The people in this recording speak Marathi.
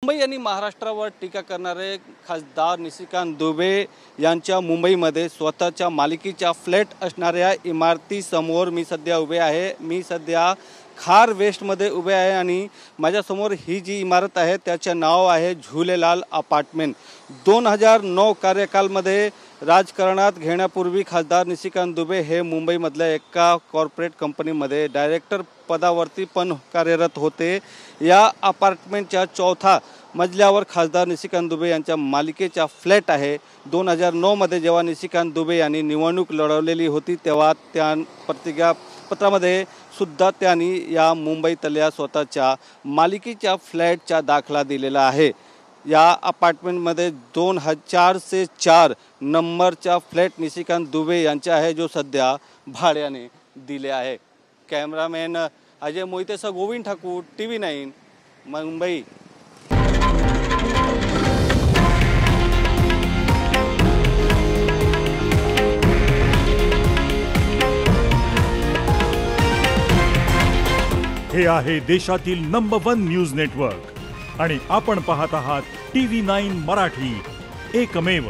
मुंबई आणि महाराष्ट्रावर टीका करणारे खासदार निशिकांत दुबे यांच्या मुंबईमध्ये स्वतःच्या मालकीच्या फ्लॅट असणाऱ्या इमारतीसमोर मी सध्या उभे आहे। मी सध्या खार वेस्टमध्ये उभे आहे आणि माझ्यासमोर ही जी इमारत आहे त्याचे नाव आहे झुलेलाल अपार्टमेंट। 2009 कार्यकालमध्ये राजकारणात घेण्यापूर्वी खासदार निशिकांत दुबे हे मुंबईमधल्या एका कॉर्पोरेट कंपनीमध्ये डायरेक्टर पदावरती पण कार्यरत होते। या अपार्टमेंटच्या 4थ्या मजल्यावर खासदार निशिकांत दुबे यांच्या मालकीचा फ्लॅट आहे। 2009 मध्ये जेव्हा निशिकांत दुबे यांनी निवडणूक लढवलेली होती तेव्हा त्या प्रतिज्ञापत्रामध्ये सुद्धा त्यांनी या मुंबईतल्या स्वतःच्या मालकीच्या फ्लॅटचा दाखला दिलेला आहे। या अपार्टमेंटमध्ये 2004 नंबरचा फ्लॅट निशिकांत दुबे यांचा आहे, जो सध्या भाड्याने दिले आहे। कॅमेरामॅन अजय मोहितेसह गोविंद ठाकूर, TV9 मुंबई। हे आहे देशातील नंबर 1 न्यूज नेटवर्क आणि आपण पाहत आहात TV9 मराठी, एकमेव।